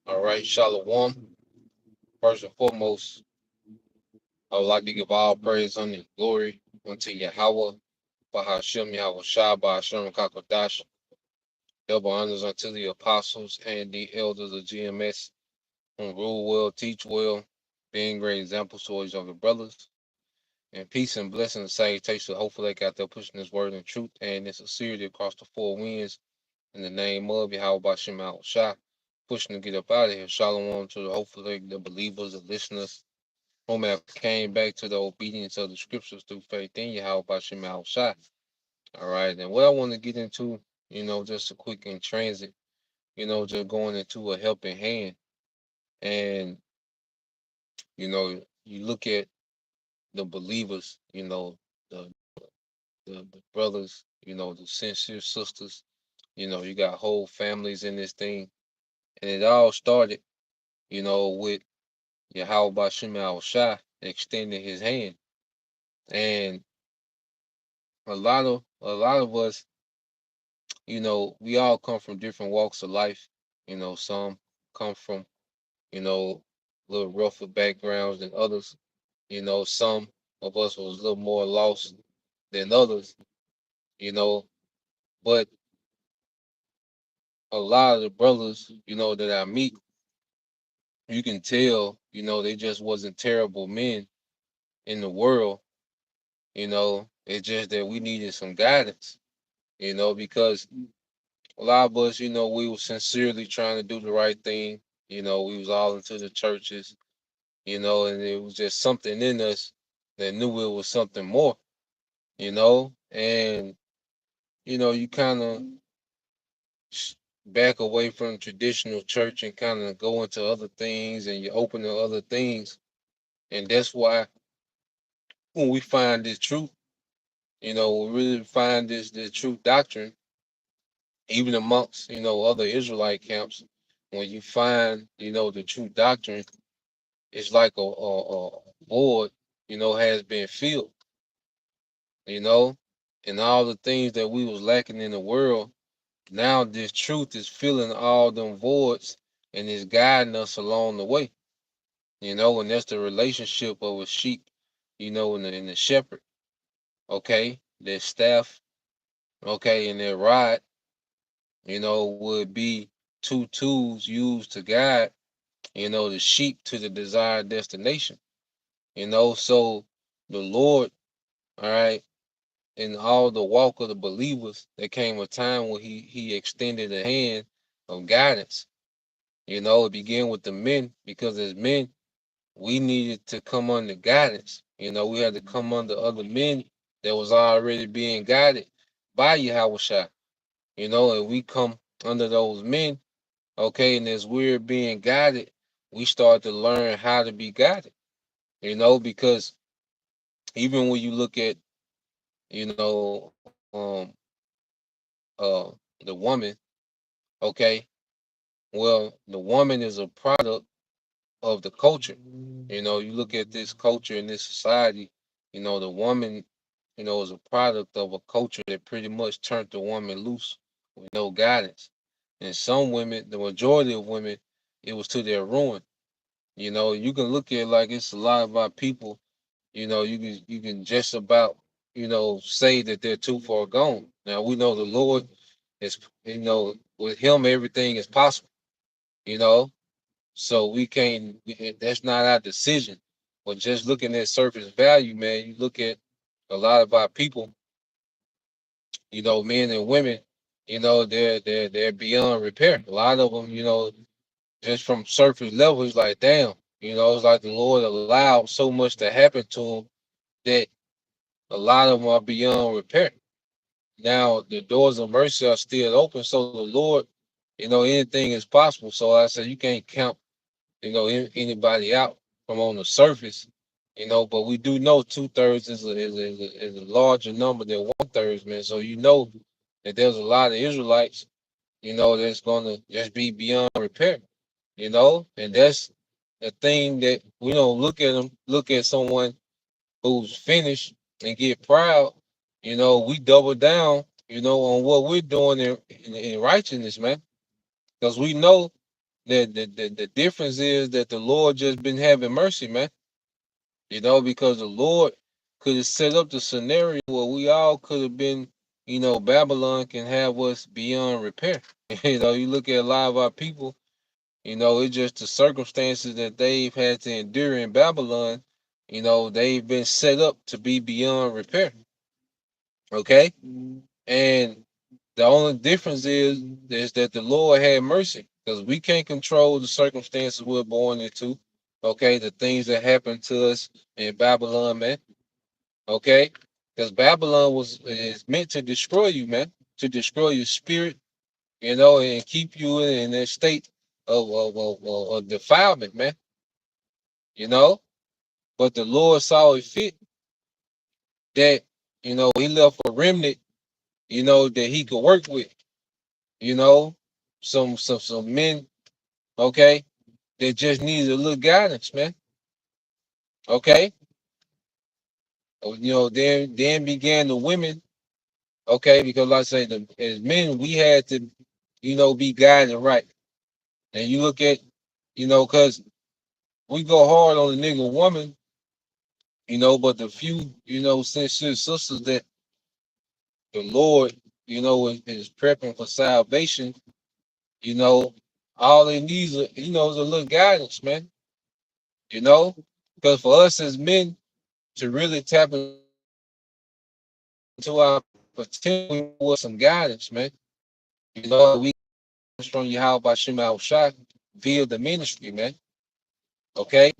All right, Shalom. First and foremost, I would like to give all praise and glory unto Yahweh, Bahashem Yahweh Shah, Bahashem Kakadash. Double honors unto the apostles and the elders of GMS who rule well, teach well, being great examples to all of the brothers. And peace and blessing and salutation. Hopefully, they got there pushing this word in truth and in sincerity across the four winds in the name of Yahweh Bahashem Yahweh Shah. Pushing to get up out of here. Shalom to hopefully the believers, the listeners, whom have came back to the obedience of the scriptures through faith in Yahweh Bashem Al Shai. All right, and what I want to get into, just a quick in transit, just going into a helping hand. And, you look at the believers, the, the brothers, the sincere sisters, you got whole families in this thing. And it all started, with Yahweh Bashem Al Shai extending his hand. And a lot of us, we all come from different walks of life. Some come from, a little rougher backgrounds than others. Some of us was a little more lost than others, you know. But a lot of the brothers, that I meet, you can tell, they just wasn't terrible men in the world, It's just that we needed some guidance, because a lot of us, we were sincerely trying to do the right thing. We was all into the churches, and it was just something in us that knew it was something more, and you kind of back away from traditional church and kind of go into other things, and you open to other things, and that's why when we find this truth, we really find this true doctrine, even amongst other Israelite camps. When you find the true doctrine, it's like a void, has been filled, you know, and all the things that we was lacking in the world. Now this truth is filling all them voids and is guiding us along the way, and that's the relationship of a sheep, and the shepherd, okay, their staff, okay, and their rod, would be two tools used to guide, the sheep to the desired destination, so the Lord, all right, in all the walk of the believers, there came a time when he extended a hand of guidance. It began with the men because as men, we needed to come under guidance. We had to come under other men that was already being guided by Yahweh. And we come under those men, okay, and as we're being guided, we start to learn how to be guided, because even when you look at, you know, uh the woman, okay, well, the woman is a product of the culture. You look at this culture in this society, the woman, is a product of a culture that pretty much turned the woman loose with no guidance. And some women, the majority of women, it was to their ruin. You can look at it like it's a lot of our people, you can just about, say that they're too far gone. Now we know the Lord is, with him everything is possible, you know. So we can't that's not our decision. But just looking at surface value, man, you look at a lot of our people, men and women, they're beyond repair. A lot of them, just from surface level, it's like, damn, it's like the Lord allowed so much to happen to them that a lot of them are beyond repair. Now the doors of mercy are still open, so the Lord, anything is possible. So I said you can't count, anybody out from on the surface, but we do know 2/3 is a larger number than 1/3, man. So that there's a lot of Israelites, that's gonna just be beyond repair, and that's the thing that we don't look at someone who's finished and get proud. We double down, on what we're doing in righteousness, man, because we know that the difference is that the Lord just been having mercy, man. Because the Lord could have set up the scenario where we all could have been, Babylon can have us beyond repair. You look at a lot of our people, it's just the circumstances that they've had to endure in Babylon, they've been set up to be beyond repair. Okay? And the only difference is that the Lord had mercy because we can't control the circumstances we're born into. Okay, the things that happened to us in Babylon, man. Okay, because Babylon is meant to destroy you, man, to destroy your spirit, and keep you in a state of defilement, man. You know, but the Lord saw it fit that He left a remnant, that He could work with. You know, some men, okay, that just needed a little guidance, man. Okay, then began the women. Okay, because like I say, as men, we had to, be guided right. And you look at, because we go hard on the nigga woman, but the few, sincere sisters that the Lord, is prepping for salvation, you know, all they need is a little guidance, man. Because for us as men to really tap into our potential with some guidance, man. We from Yahweh Shema Shai via the ministry, man. Okay.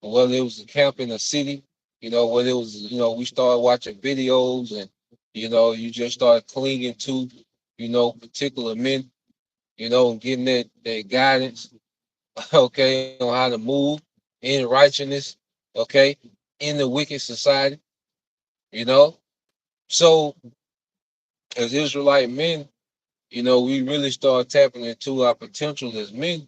Whether it was a camp in a city, whether it was, we started watching videos and, you just started clinging to, particular men, and getting that guidance, okay, on how to move in righteousness, okay, in the wicked society, you know. So as Israelite men, we really start tapping into our potential as men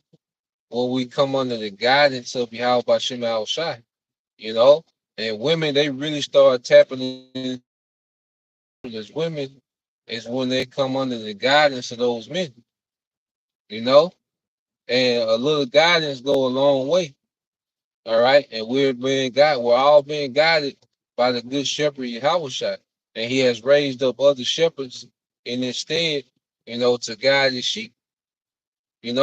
when we come under the guidance of Yahweh Bashem Al Shai, you know. And women, they really start tapping in as women is when they come under the guidance of those men, you know. And a little guidance go a long way. All right. And we're all being guided by the good shepherd Yahweh. And he has raised up other shepherds in his stead, to guide his sheep, And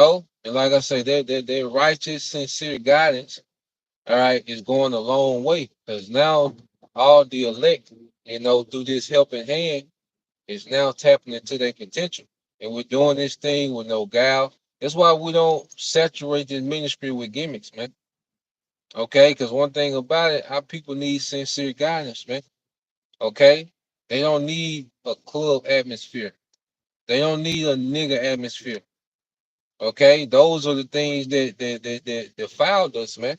like I say, their righteous, sincere guidance, all right, is going a long way. Because now all the elect, through this helping hand, is now tapping into their potential. And we're doing this thing with no guile. That's why we don't saturate this ministry with gimmicks, man. Okay, because one thing about it, our people need sincere guidance, man. Okay, they don't need a club atmosphere. They don't need a nigga atmosphere. Okay, those are the things that defiled us, man.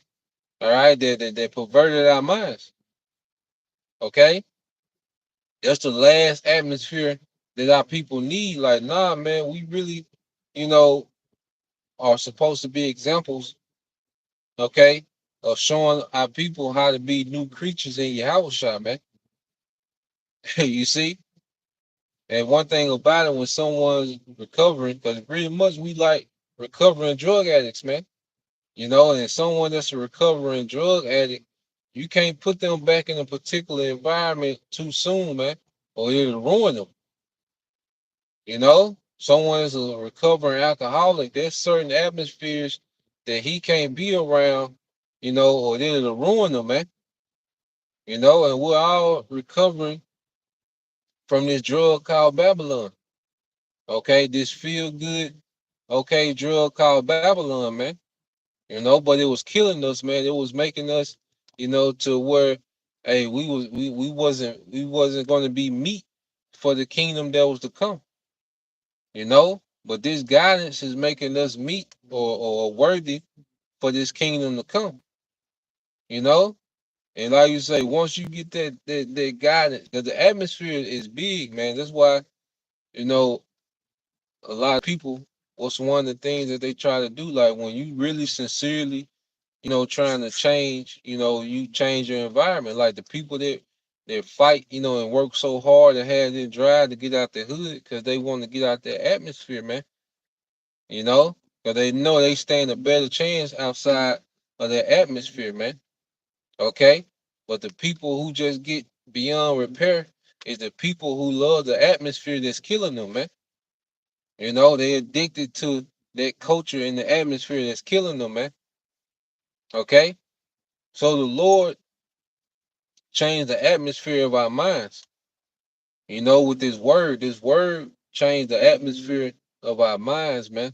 All right, that perverted our minds. Okay, that's the last atmosphere that our people need. Like, nah, man, we really, you know, are supposed to be examples, okay, of showing our people how to be new creatures in Yahweh, man. You see? And one thing about it, when someone's recovering, because pretty much we like recovering drug addicts, man. And someone that's a recovering drug addict, You can't put them back in a particular environment too soon, man, or it'll ruin them. You know, someone is a recovering alcoholic. There's certain atmospheres that he can't be around, or then it'll ruin them, man. And we're all recovering from this drug called Babylon. Okay, this feel good, okay, drug called Babylon, man. But it was killing us, man. It was making us, to where, hey, we wasn't going to be meat for the kingdom that was to come. But this guidance is making us meet or worthy for this kingdom to come, you know? And like you say, once you get that guidance, because the atmosphere is big, man. That's why, you know, a lot of people, what's one of the things that they try to do, like when you really sincerely, trying to change, you change your environment. Like the people that fight, and work so hard and have their drive to get out the hood because they want to get out their atmosphere, man. you know, because they know they stand a better chance outside of their atmosphere, man. Okay? But the people who just get beyond repair is the people who love the atmosphere that's killing them, man. They addicted to that culture and the atmosphere that's killing them, man. Okay? So the Lord changed the atmosphere of our minds, with this word. This word changed the atmosphere of our minds, man,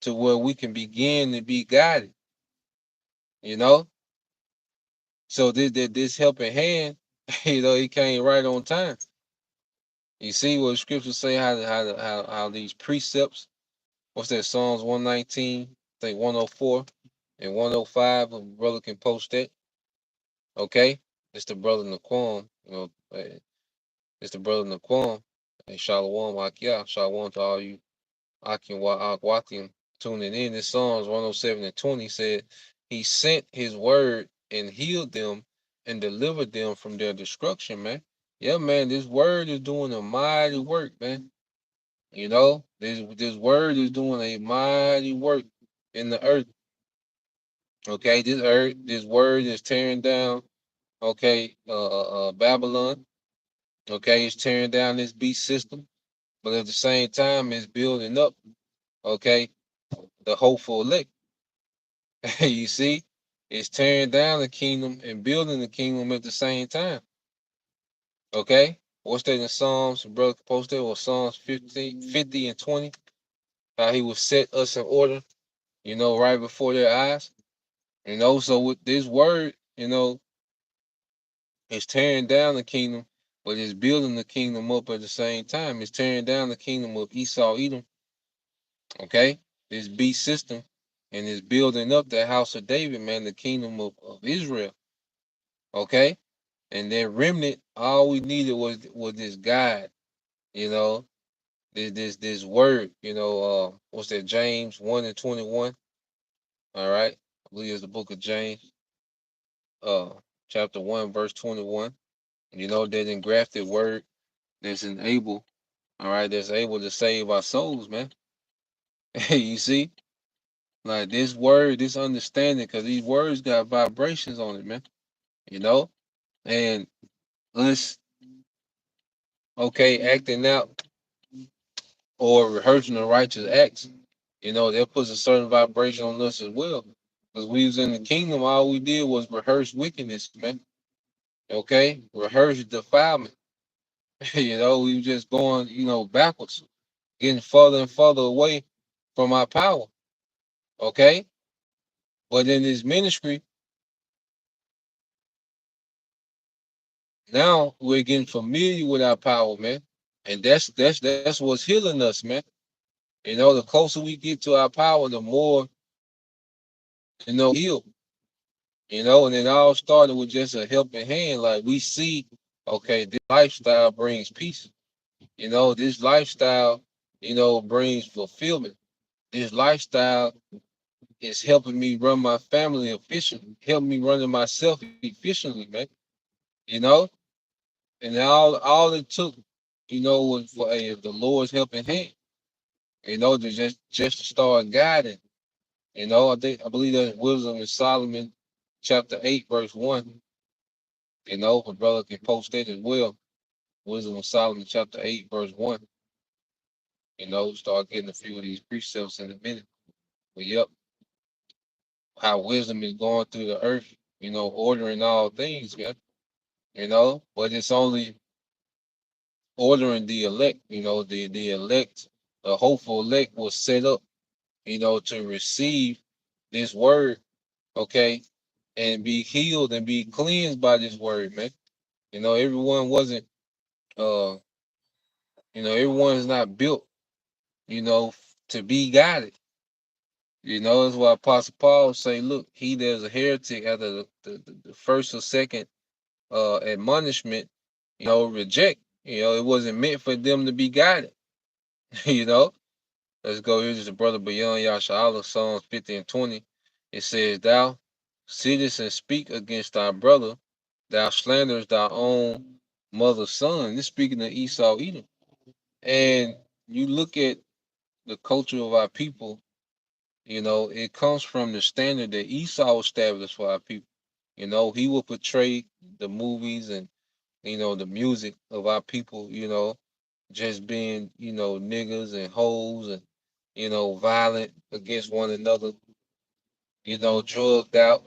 to where we can begin to be guided, you know? So this helping hand, he came right on time. You see what the scriptures say how these precepts. What's that? Psalms 119, I think 104 and 105. A brother can post that. Okay, it's the brother Naquam. It's the brother Naquam. And Shalom Akia. Shalom to all you Akim wa Akwatim tuning in. This Psalms 107 and 20 said, He sent His word and healed them and delivered them from their destruction, man. Yeah, man, this word is doing a mighty work, man. This word is doing a mighty work in the earth. Okay, this word is tearing down, okay, Babylon. Okay, it's tearing down this beast system, but at the same time, it's building up, okay, the hopeful elect. You see, it's tearing down the kingdom and building the kingdom at the same time. Okay, what's that in Psalms? Brother posted or Psalms 50 and 20. How he will set us in order, right before their eyes. So with this word, it's tearing down the kingdom, but it's building the kingdom up at the same time. It's tearing down the kingdom of Esau, Edom, okay? This beast system, and it's building up the house of David, man, the kingdom of Israel, okay? And that remnant, all we needed was this guide, you know, this word, what's that? James 1 and 21. All right. I believe it's the book of James, uh, chapter 1, verse 21. That engrafted word that's able, all right, that's able to save our souls, man. You see? Like this word, this understanding, because these words got vibrations on it, man. You know? And us, okay, acting out or rehearsing the righteous acts, that puts a certain vibration on us as well. Because we was in the kingdom, all we did was rehearse wickedness, man. Okay? Rehearse defilement. We were just going, backwards, getting further and further away from our power. Okay? But in this ministry, now we're getting familiar with our power, man. And that's what's healing us, man. The closer we get to our power, the more, heal. And it all started with just a helping hand. Like we see, okay, this lifestyle brings peace. This lifestyle, brings fulfillment. This lifestyle is helping me run my family efficiently, help me running myself efficiently, man. You know, and all it took, was for the Lord's helping hand. To just to start guiding. I believe that Wisdom in Solomon, chapter 8, verse 1. You know, if a brother can post that as well. Wisdom of Solomon, chapter 8, verse 1. You know, start getting a few of these precepts in a minute. But yep, how wisdom is going through the earth, you know, ordering all things, man. You know, but it's only ordering the elect, you know, the elect, the hopeful elect was set up, you know, to receive this word, okay, and be healed and be cleansed by this word, man. You know, everyone wasn't uh everyone's not built, you know, to be guided. You know, that's why Apostle Paul say, look, he there's a heretic after the first or second admonishment, you know, reject. You know, it wasn't meant for them to be guided. You know, let's go. Here's the brother Beyond Yashala, Psalms 50 and 20. It says, thou sittest and speak against thy brother, thou slanderest thy own mother's son. This speaking of Esau Edom. And you look at the culture of our people, you know, it comes from the standard that Esau established for our people. You know, he will portray the movies and, you know, the music of our people, you know, just being, you know, niggas and hoes and, you know, violent against one another, you know, drugged out.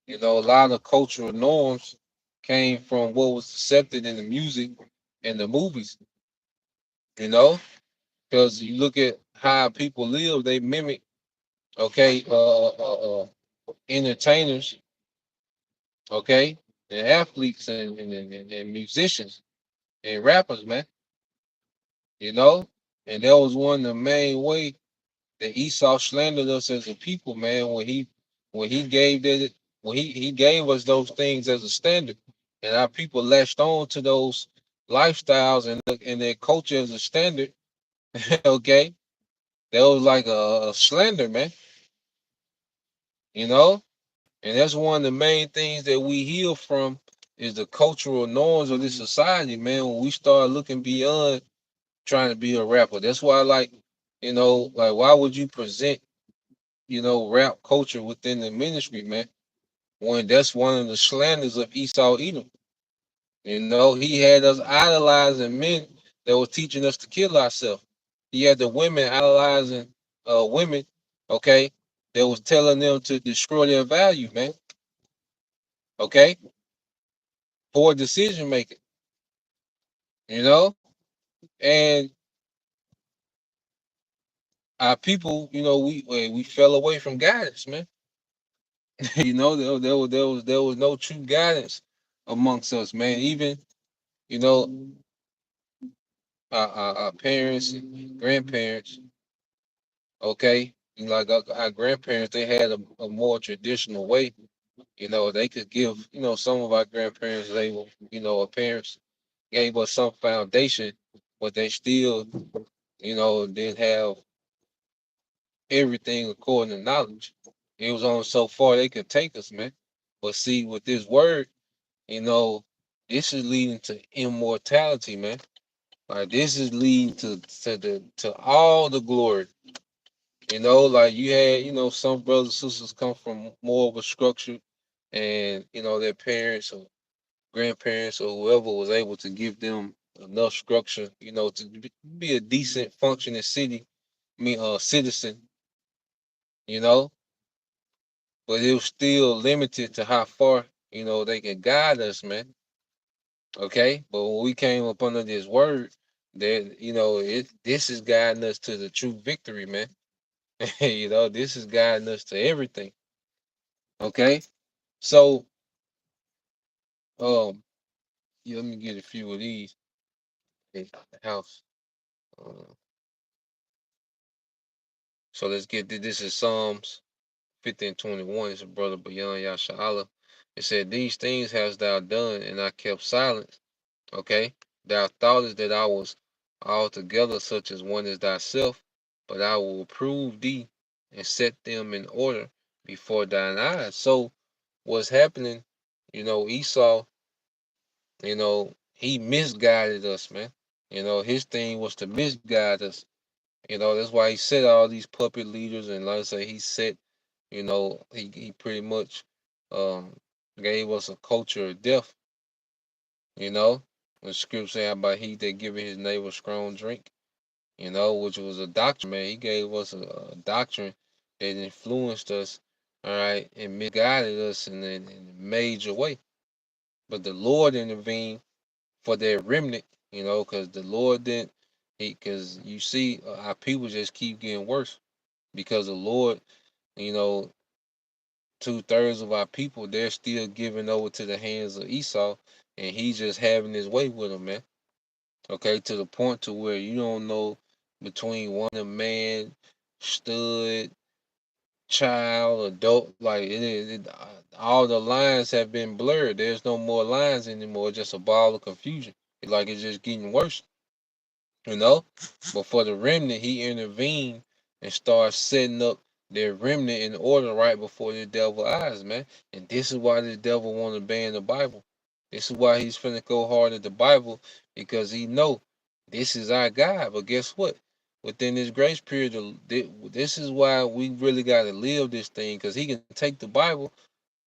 You know, a lot of cultural norms came from what was accepted in the music and the movies, you know, because you look at how people live, they mimic, okay, entertainers, okay, and athletes and musicians and rappers, man, you know, and that was one of the main way that Esau slandered us as a people, man, when he gave that when he gave us those things as a standard, and our people latched on to those lifestyles and their culture as a standard. Okay, that was like a slander, man, you know, and that's one of the main things that we heal from is the cultural norms of this society, man. When we start looking beyond trying to be a rapper, that's why, like, you know, like why would you present, you know, rap culture within the ministry, man? When that's one of the slanders of Esau Edom. You know, he had us idolizing men that were teaching us to kill ourselves. He had the women idolizing women, okay, that was telling them to destroy their value, man. Okay, poor decision making, you know, and our people, you know, we fell away from guidance, man. You know, there was no true guidance amongst us, man. Even you know, our parents and grandparents, okay, like our grandparents, they had a more traditional way. You know, they could give, you know, some of our grandparents, they were, you know, our parents gave us some foundation, but they still, you know, didn't have everything according to knowledge. It was only so far they could take us, man. But see, with this word, you know, this is leading to immortality, man. Like this is leading to all the glory. You know, like you had, you know, some brothers and sisters come from more of a structure, and you know their parents or grandparents or whoever was able to give them enough structure, you know, to be a decent functioning citizen, you know, but it was still limited to how far, you know, they can guide us, man. Okay, but when we came up under this word, that you know, this is guiding us to the true victory, man. You know, this is guiding us to everything. Okay, so yeah, let me get a few of these in the house. Uh, so let's get this is Psalms 50 and 21. It's a brother Bayan Yasha'Allah. It said, these things hast thou done, and I kept silence. Okay, thou thoughtest that I was altogether such as one as thyself, but I will prove thee and set them in order before thine eyes. So what's happening, you know, Esau, you know, he misguided us, man. You know, his thing was to misguide us. You know, that's why he set all these puppet leaders, and like I say, he set, you know, he pretty much um gave us a culture of death. You know, the scripture saying about he that giveth his neighbor strong drink, which was a doctrine, man. He gave us a doctrine that influenced us, all right, and misguided us in a major way. But the Lord intervened for that remnant, because the Lord didn't, because you see, our people just keep getting worse because the Lord, you know, 2/3 of our people, they're still giving over to the hands of Esau, and he's just having his way with them, man. Okay, to the point to where you don't know between one a man, stud, child, adult, like all the lines have been blurred. There's no more lines anymore, just a ball of confusion. Like it's just getting worse, you know. But for the remnant, he intervened and started setting up their remnant in order right before the devil eyes, man. And this is why the devil want to ban the Bible. This is why he's finna go hard at the Bible, because he know this is our God. But guess what? Within this grace period, this is why we really got to live this thing, because he can take the Bible,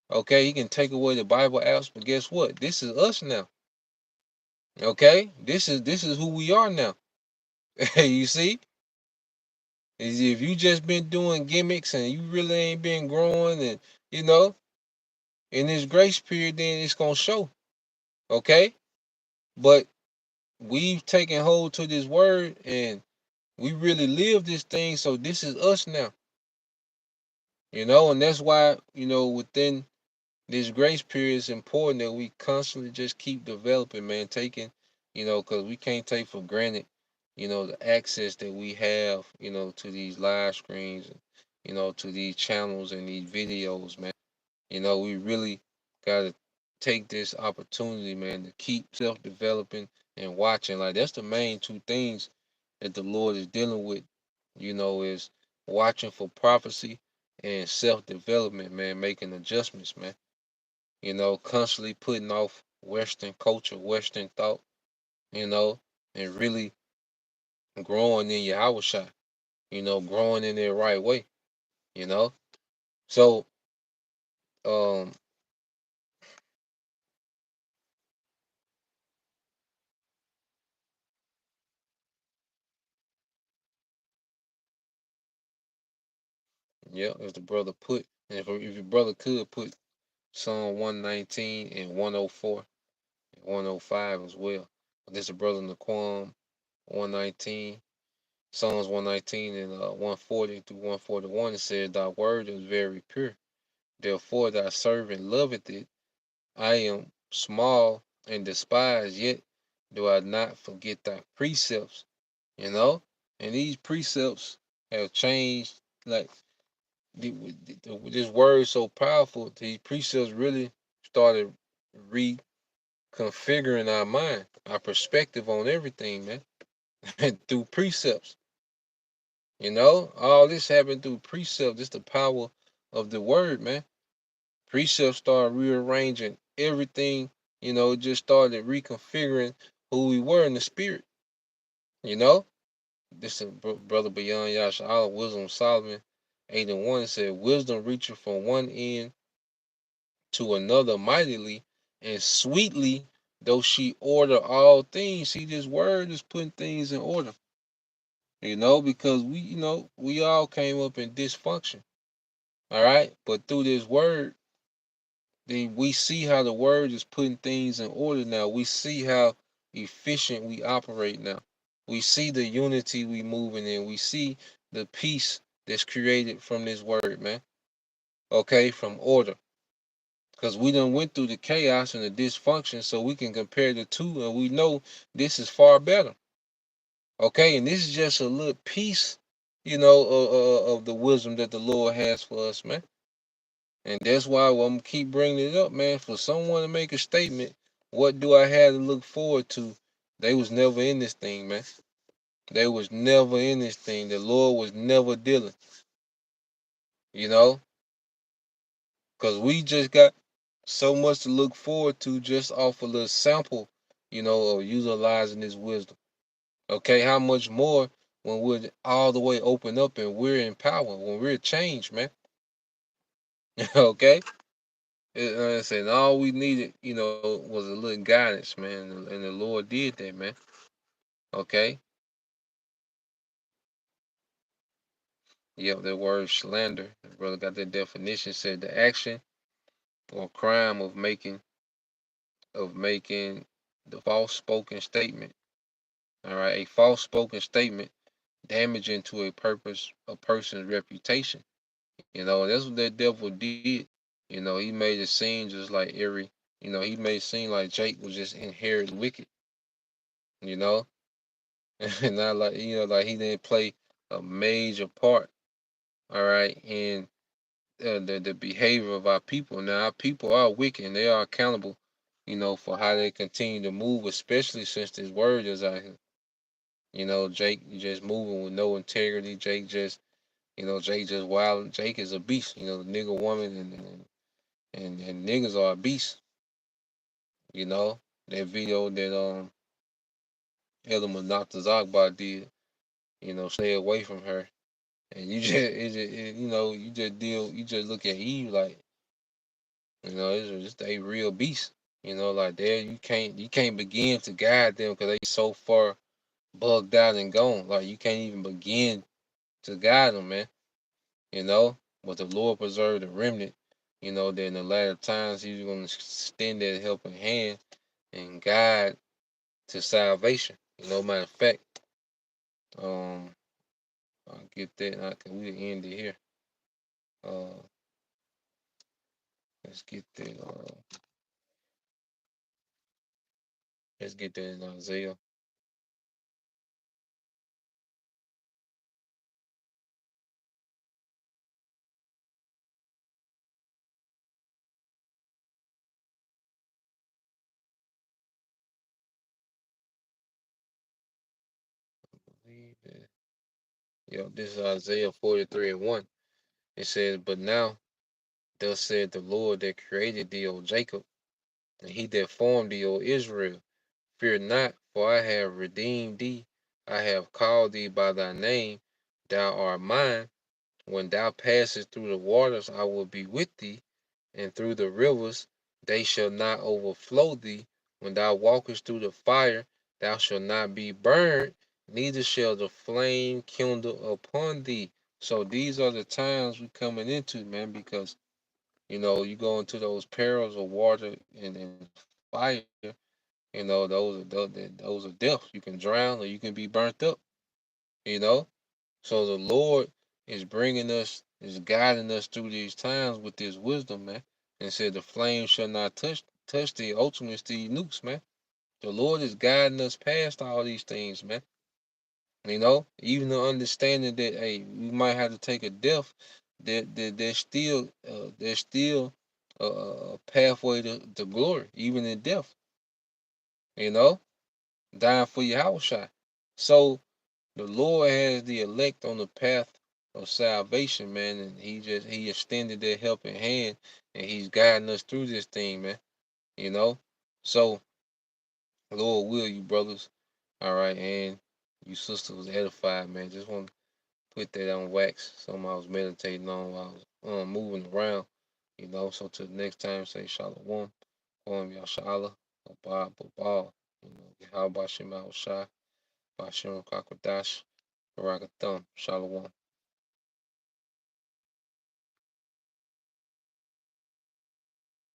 okay? He can take away the Bible apps, but guess what? This is us now, okay? This is who we are now. You see? Is if you just been doing gimmicks and you really ain't been growing, and you know, in this grace period, then it's gonna show. Okay? But we've taken hold to this word and we really live this thing, so this is us now. And that's why, within this grace period it's important that we constantly just keep developing, man, taking, because we can't take for granted, the access that we have, to these live screens, and, to these channels and these videos, man. We really gotta take this opportunity, man, to keep self-developing and watching. Like that's the main two things that the Lord is dealing with, is watching for prophecy and self-development, man, making adjustments, man. Constantly putting off Western culture, Western thought, you know, and really growing in your hour shot, growing in the right way, you know. So, um, yeah, if the brother put, and if your brother could put Psalm 119 and 104 and 105 as well. This is brother Naquam 119, Psalms 119 and 140 through 141. It says, "Thy word is very pure. Therefore thy servant loveth it. I am small and despised, yet do I not forget thy precepts." You know? And these precepts have changed. Like this word is so powerful. These precepts really started reconfiguring our mind, our perspective on everything, man, through precepts. All this happened through precepts. It's the power of the word, man. Precepts started rearranging everything. It just started reconfiguring who we were in the spirit. You know, this is brother Beyond Yasha Allah, Wisdom of Solomon 8:1 said, "Wisdom reacheth from one end to another mightily and sweetly, though she order all things." See, this word is putting things in order. Because we all came up in dysfunction. All right, but through this word, then we see how the word is putting things in order now. We see how efficient we operate now. We see the unity we moving in. We see the peace that's created from this word, man. Okay, from order. Because we done went through the chaos and the dysfunction, so we can compare the two, and we know this is far better. Okay, and this is just a little piece, of the wisdom that the Lord has for us, man. And that's why I'm gonna keep bringing it up, man. For someone to make a statement, what do I have to look forward to? They was never in this thing, man. They was never in this thing. The Lord was never dealing, you know, because we just got so much to look forward to just off a little sample, of utilizing this wisdom. Okay, how much more when we're all the way open up and we're in power, when we're changed, man. Okay, Like I said, all we needed, was a little guidance, man, and the Lord did that, man. Okay. Yep, the word slander. The brother got that definition. Said the action or crime of making the false spoken statement. All right, a false spoken statement damaging to a person's reputation. That's what that devil did. He made it seem just like he made it seem like Jake was just inherently wicked. You know, and not like like he didn't play a major part. All right, in the behavior of our people. Now, our people are wicked and they are accountable, for how they continue to move, especially since this word is out here. Jake just moving with no integrity. Jake just wild. Jake is a beast. The nigga woman and niggas are a beast. That video that Elam Monatazakba did. Stay away from her. And you just, you just look at Eve like, it's just a real beast. Like there, you can't begin to guide them because they so far bugged out and gone. Like you can't even begin to guide them, man. You know, but the Lord preserved the remnant. That in the latter times He's going to extend that helping hand and guide to salvation. Matter of fact, um, I'll get that. We end it here. Uh, let's get that. Let's get that in Isaiah. Believe it. Yep, this is Isaiah 43:1. It says, "But now, thus said the Lord that created thee, O Jacob, and he that formed thee, O Israel, fear not, for I have redeemed thee. I have called thee by thy name. Thou art mine. When thou passest through the waters, I will be with thee, and through the rivers, they shall not overflow thee. When thou walkest through the fire, thou shalt not be burned, neither shall the flame kindle upon thee." So these are the times we coming into, man, because you go into those perils of water and fire. Those are death. You can drown or you can be burnt up. You know, so the Lord is guiding us through these times with His wisdom, man. And said the flame shall not touch the ultimate Steve nukes, man. The Lord is guiding us past all these things, man. Even the understanding that hey, we might have to take a death, there's still a pathway to glory, even in death. You know, dying for your house shot. So the Lord has the elect on the path of salvation, man, and He extended that helping hand, and He's guiding us through this thing, man. You know, so Lord will you brothers, all right, and you sisters was edified, man. Just want to put that on wax. Something I was meditating on while I was moving around. So till the next time, say Shalom, Yashala, Bob, Babal. How about Shema Shai, Bashim Kakwadash, Barakathum, Shalom.